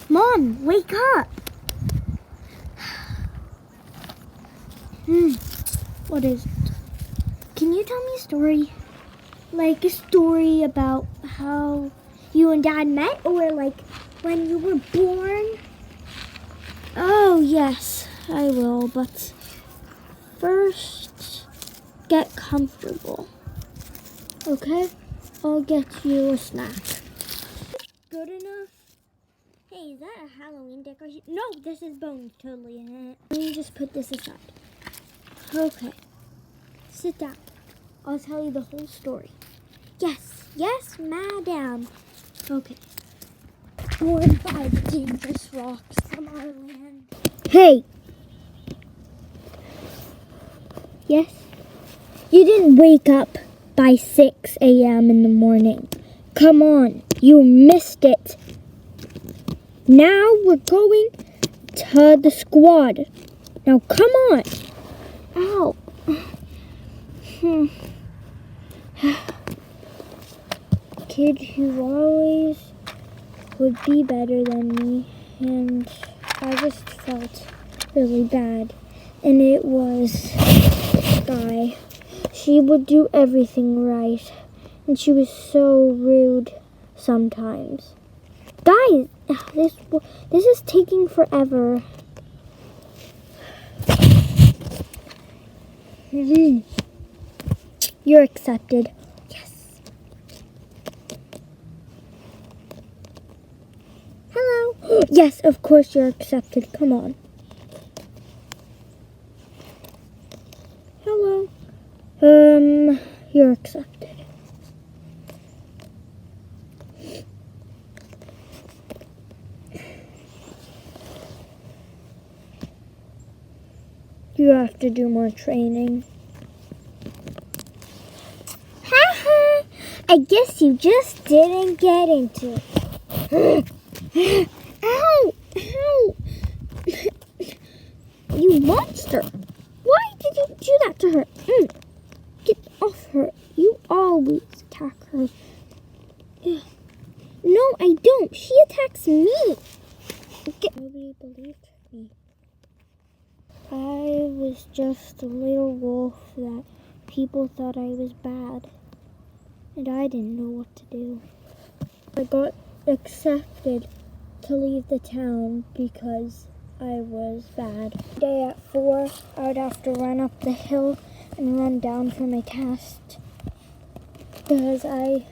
Mom, wake up! What is it? Can you tell me a story? Like a story about how you and Dad met, or like when you were born? Oh, yes, I will, but first, get comfortable. Okay? I'll get you a snack. Good enough? Hey, is that a Halloween decoration? No, this is bones totally in it. Let me just put this aside. Okay. Sit down. I'll tell you the whole story. Yes, madam. Okay. Born by the dangerous rocks from our land. Hey! Yes? You didn't wake up by 6 a.m. in the morning. Come on, you missed it. Now we're going to the squad. Now come on. Ow. Kid who always would be better than me, and I just felt really bad. And it was Guy. She would do everything right, and she was so rude sometimes. Guys, this is taking forever. You're accepted. Yes. Hello. Yes, of course you're accepted. Come on. Hello. You're accepted. You have to do more training. Haha! I guess you just didn't get into it. Ow! Ow! You monster! Why did you do that to her? Get off her. You always attack her. No, I don't. She attacks me. Nobody believed me. I was just a little wolf that people thought I was bad. And I didn't know what to do. I got accepted to leave the town because I was bad. Day at 4, I would have to run up the hill and run down for my test because I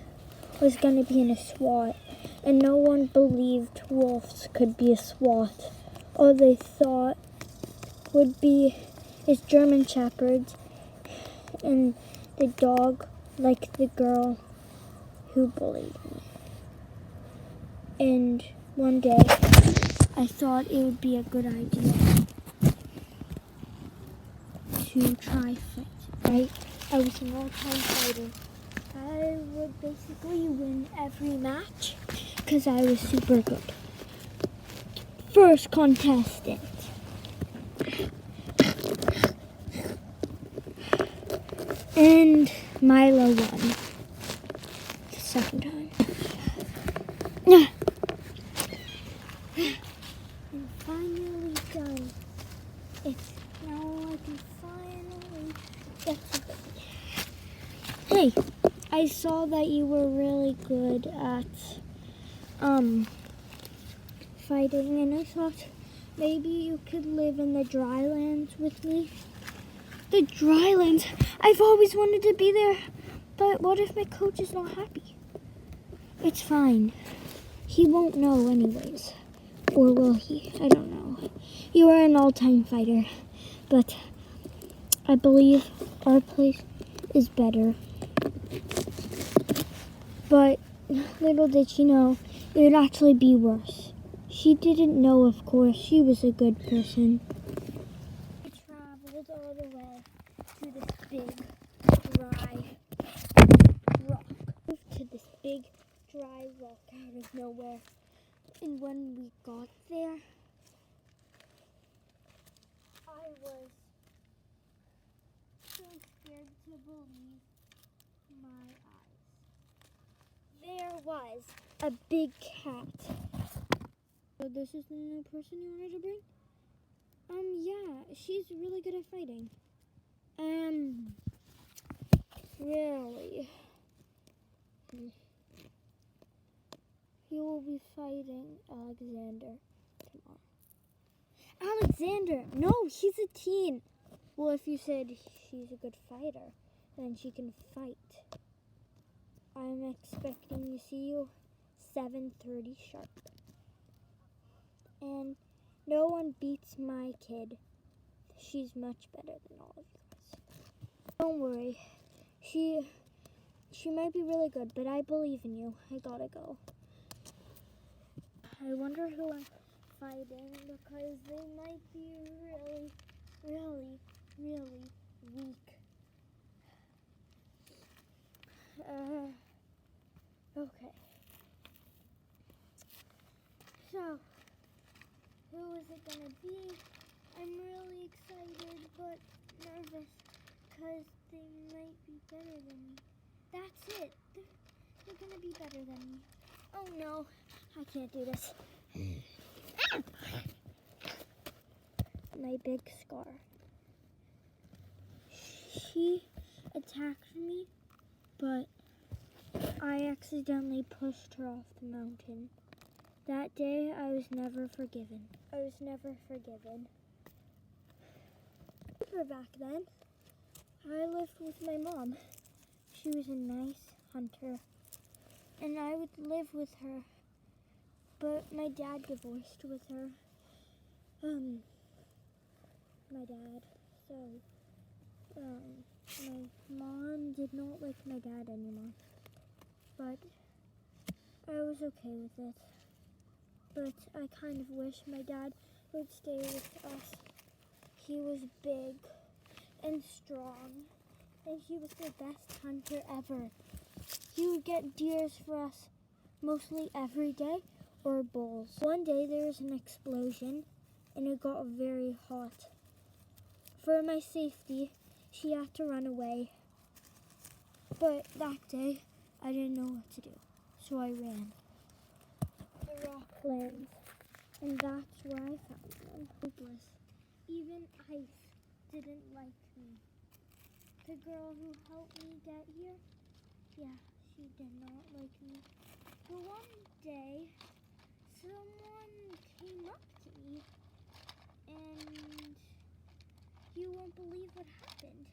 was going to be in a SWAT, and no one believed wolves could be a SWAT. All they thought would be is German Shepherds and the dog like the girl who bullied me. And one day, I thought it would be a good idea to try fight, right? I was an all-time fighter. I would basically win every match because I was super good. First contestant. And Milo won the second time. And finally done. It's now I can finally get to bed. Hey, I saw that you were really good at fighting, and I thought maybe you could live in the drylands with me. The drylands? I've always wanted to be there, but what if my coach is not happy? It's fine. He won't know anyways. Or will he? I don't know. You are an all-time fighter, but I believe our place is better. But little did she know, it would actually be worse. She didn't know, of course. She was a good person. I traveled all the way to this big, dry rock. Moved to this big, dry rock out of nowhere. And when we got there, I was so scared to believe my eyes. There was a big cat So this is the new person you wanted to bring? Yeah, she's really good at fighting. Really? He will be fighting Alexander tomorrow. Alexander! No, he's a teen. Well, if you said she's a good fighter, then she can fight. I'm expecting to see you 7:30 sharp. And no one beats my kid. She's much better than all of you guys. Don't worry. She might be really good, but I believe in you. I gotta go. I wonder who I'm fighting because they might be really, really, really weak. Okay. So, who is it gonna be? I'm really excited but nervous because they might be better than me. That's it. They're gonna be better than me. Oh no, I can't do this. My big scar. She attacked me, but I accidentally pushed her off the mountain. That day, I was never forgiven. Back then, I lived with my mom. She was a nice hunter, and I would live with her. But my dad divorced with her. My dad. So, my mom did not like my dad anymore. But I was okay with it. But I kind of wish my dad would stay with us. He was big and strong, and he was the best hunter ever. He would get deers for us mostly every day, or bulls. One day there was an explosion, and it got very hot. For my safety, she had to run away. But that day, I didn't know what to do, so I ran. The Rocklands, and that's where I found them. Hopeless. Even Ice didn't like me. The girl who helped me get here, yeah, she did not like me. But one day, someone came up to me, and you won't believe what happened.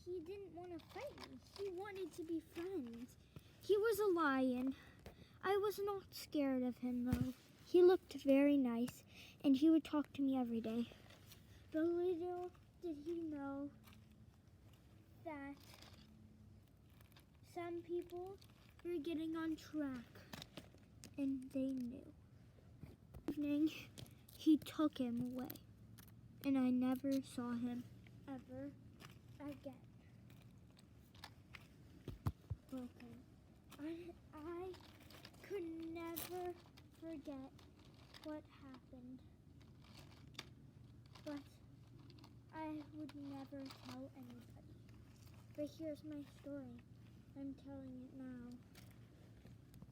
He didn't want to fight me. He wanted to be friends. He was a lion. I was not scared of him, though. He looked very nice, and he would talk to me every day. But little did he know that some people were getting on track, and they knew. Evening, he took him away, and I never saw him ever again. Broken. I could never forget what happened, but I would never tell anybody. But here's my story. I'm telling it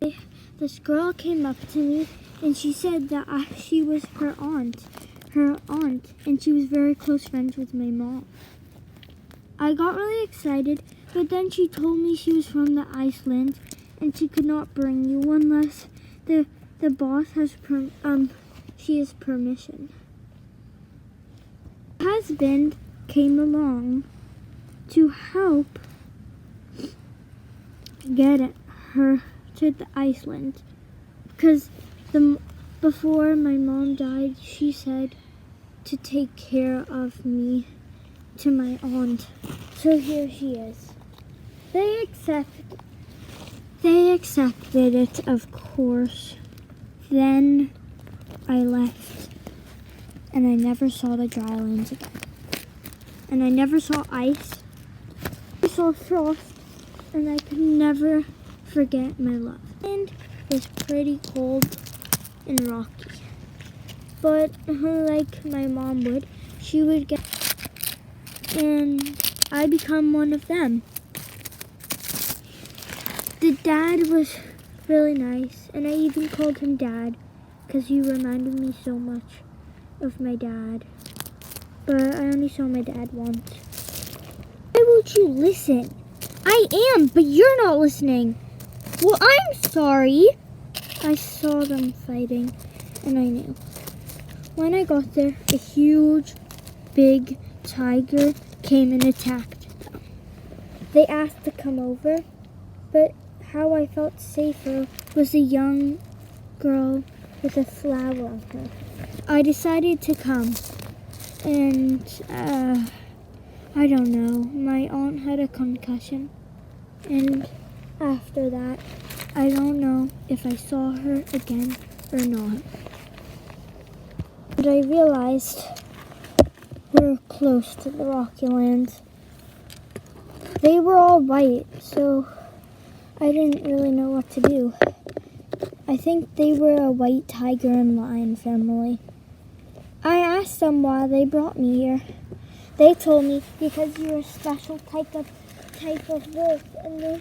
now. This girl came up to me, and she said that she was her aunt, and she was very close friends with my mom. I got really excited, but then she told me she was from the Iceland, and she could not bring you unless the boss has she has permission. My husband came along to help get her to the Iceland because before my mom died, she said to take care of me to my aunt. So here she is. They accepted it, of course. Then I left, and I never saw the drylands again. And I never saw ice. I saw frost, and I could never forget my love. And it was pretty cold and rocky. But like my mom would, she would get, and I become one of them. The dad was really nice, and I even called him Dad. because you reminded me so much of my dad. But I only saw my dad once. Why won't you listen? I am, but you're not listening. Well, I'm sorry. I saw them fighting, and I knew. When I got there, a huge, big tiger came and attacked them. They asked to come over, but how I felt safer was a young girl with a flower on her. I decided to come, and I don't know. My aunt had a concussion, and after that, I don't know if I saw her again or not. But I realized we're close to the Rocky Lands. They were all white, so I didn't really know what to do. I think they were a white tiger and lion family. I asked them why they brought me here. They told me because you're a special type of wolf, and they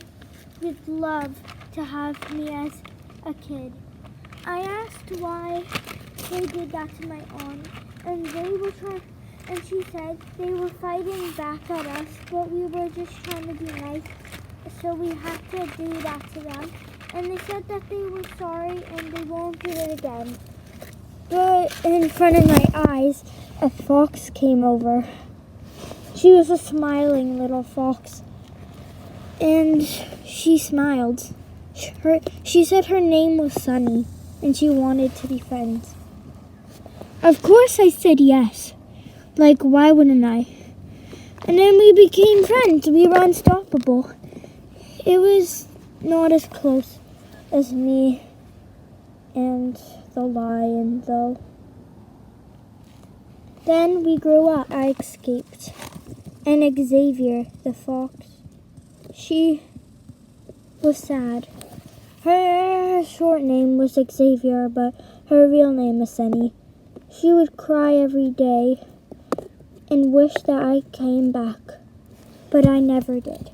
would love to have me as a kid. I asked why they did that to my aunt, and she said they were fighting back at us, but we were just trying to be nice, so we had to do that to them. And they said that they were sorry and they won't do it again. But in front of my eyes, a fox came over. She was a smiling little fox, and she smiled. She said her name was Sunny, and she wanted to be friends. Of course I said yes. Like, why wouldn't I? And then we became friends. We were unstoppable. It was not as close as me and the lion, though. Then we grew up. I escaped. And Xavier, the fox, she was sad. Her short name was Xavier, but her real name is Sunny. She would cry every day and wish that I came back, but I never did.